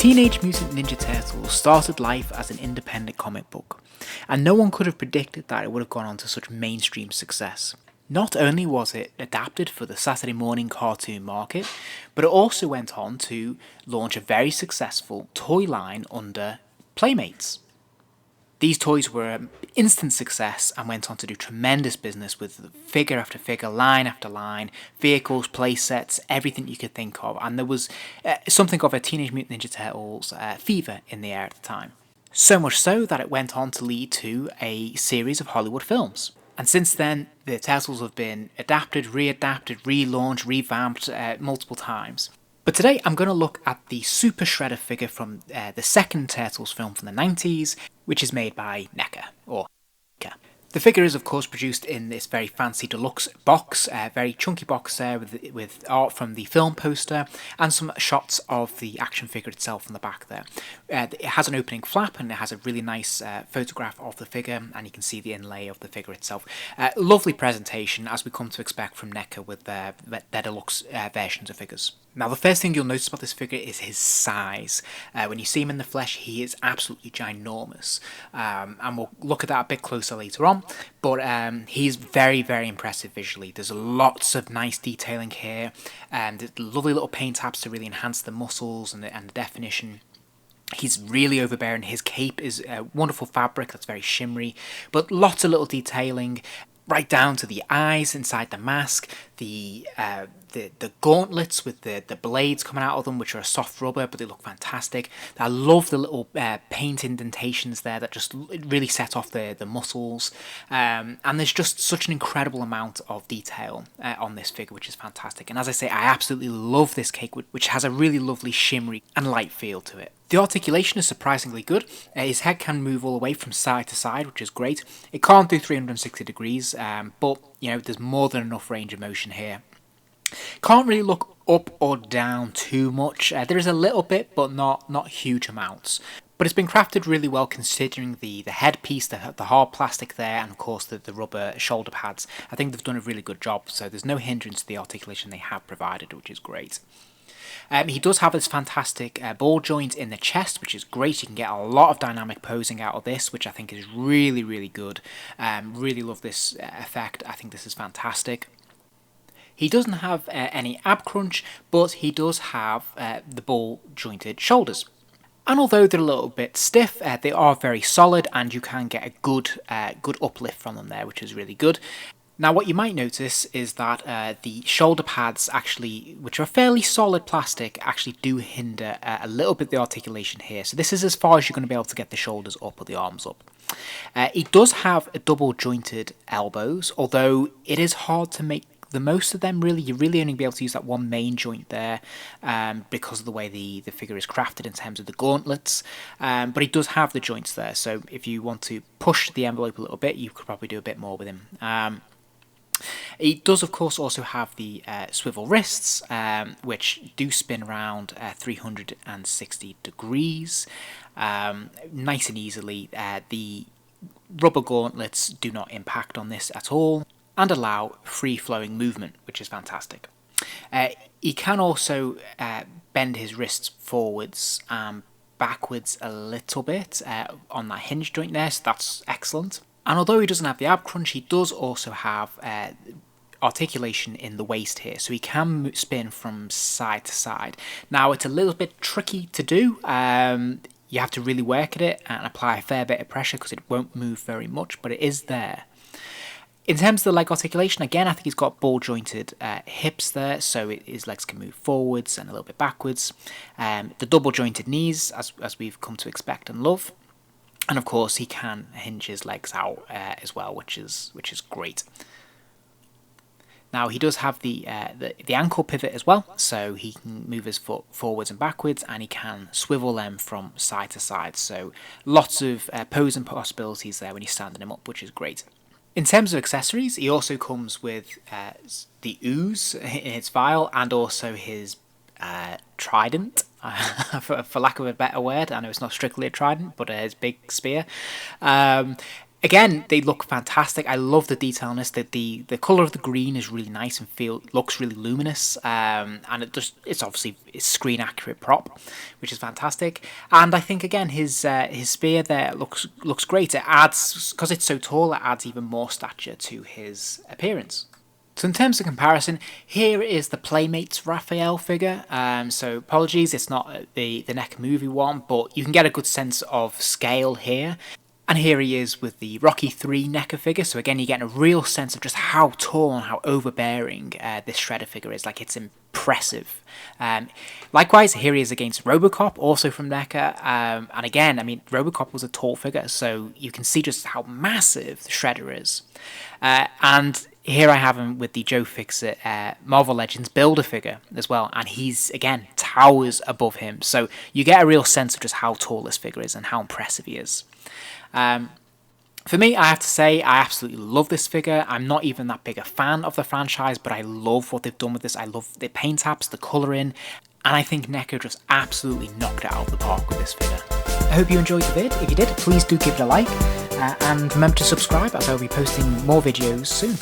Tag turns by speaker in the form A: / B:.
A: Teenage Mutant Ninja Turtles started life as an independent comic book, and no one could have predicted that it would have gone on to such mainstream success. Not only was it adapted for the Saturday morning cartoon market, but it also went on to launch a very successful toy line under Playmates. These toys were an instant success and went on to do tremendous business with figure after figure, line after line, vehicles, playsets, everything you could think of. And there was something of a Teenage Mutant Ninja Turtles fever in the air at the time. So much so that it went on to lead to a series of Hollywood films. And since then, the Turtles have been adapted, readapted, relaunched, revamped multiple times. But today I'm going to look at the Super Shredder figure from the second Turtles film from the 90s, which is made by NECA, or NECA. The figure is of course produced in this very fancy deluxe box, very chunky box there with art from the film poster and some shots of the action figure itself on the back there. It has an opening flap and it has a really nice photograph of the figure, and you can see the inlay of the figure itself. Lovely presentation, as we come to expect from NECA with their deluxe versions of figures. Now, the first thing you'll notice about this figure is his size. When you see him in the flesh, he is absolutely ginormous. And we'll look at that a bit closer later on. But he's very, very impressive visually. There's lots of nice detailing here. And lovely little paint apps to really enhance the muscles and the definition. He's really overbearing. His cape is a wonderful fabric that's very shimmery. But lots of little detailing, right down to the eyes inside the mask, the gauntlets with the blades coming out of them, which are a soft rubber, but they look fantastic. I love the little paint indentations there that just really set off the muscles. And there's just such an incredible amount of detail on this figure, which is fantastic. And as I say, I absolutely love this cake, which has a really lovely shimmery and light feel to it. The articulation is surprisingly good. His head can move all the way from side to side, which is great. It can't do 360 degrees, but you know, there's more than enough range of motion here. Can't really look up or down too much. There is a little bit, but not huge amounts. But it's been crafted really well considering the headpiece, the hard plastic there, and of course the rubber shoulder pads. I think they've done a really good job, so there's no hindrance to the articulation they have provided, which is great. He does have this fantastic ball joint in the chest, which is great. You can get a lot of dynamic posing out of this, which I think is really, really good. Really love this effect. I think this is fantastic. He doesn't have any ab crunch, but he does have the ball jointed shoulders. And although they're a little bit stiff, they are very solid, and you can get a good uplift from them there, which is really good. Now, what you might notice is that the shoulder pads actually, which are fairly solid plastic, actually do hinder a little bit the articulation here. So this is as far as you're going to be able to get the shoulders up or the arms up. He does have a double jointed elbows, although it is hard to make the most of them, really. You really only be able to use that one main joint there because of the way the figure is crafted in terms of the gauntlets. But he does have the joints there, so if you want to push the envelope a little bit, you could probably do a bit more with him. He does, of course, also have the swivel wrists, which do spin around 360 degrees, nice and easily. The rubber gauntlets do not impact on this at all, and allow free-flowing movement, which is fantastic. He can also bend his wrists forwards and backwards a little bit on that hinge joint there, so that's excellent. And although he doesn't have the ab crunch, he does also have articulation in the waist here, so he can spin from side to side. Now, it's a little bit tricky to do. You have to really work at it and apply a fair bit of pressure because it won't move very much, but it is there. In terms of the leg articulation, again, I think he's got ball jointed hips there, so his legs can move forwards and a little bit backwards. The double jointed knees, as we've come to expect and love. And of course, he can hinge his legs out as well, which is great. Now, he does have the ankle pivot as well, so he can move his foot forwards and backwards, and he can swivel them from side to side. So lots of posing possibilities there when you're standing him up, which is great. In terms of accessories, he also comes with the Ooze in his vial, and also his trident, for lack of a better word. I know it's not strictly a trident, but his big spear. Again, they look fantastic. I love the detail in this. The colour of the green is really nice and looks really luminous. And it's obviously it's screen accurate prop, which is fantastic. And I think again his spear there looks great. It adds, because it's so tall, it adds even more stature to his appearance. So in terms of comparison, here is the Playmates Raphael figure. So apologies, it's not the NECA movie one, but you can get a good sense of scale here. And here he is with the Rocky 3 NECA figure. So again, you're getting a real sense of just how tall and how overbearing this Shredder figure is. Like, it's impressive. Likewise, here he is against Robocop, also from NECA. And again, I mean, Robocop was a tall figure, so you can see just how massive the Shredder is. And here I have him with the Joe Fixit Marvel Legends Builder figure as well. And he's, again, towers above him. So you get a real sense of just how tall this figure is and how impressive he is. For me, I have to say, I absolutely love this figure. I'm not even that big a fan of the franchise, but I love what they've done with this. I love the paint apps, the colouring, and I think NECA just absolutely knocked it out of the park with this figure. I hope you enjoyed the vid. If you did, please do give it a like, and remember to subscribe, as I'll be posting more videos soon.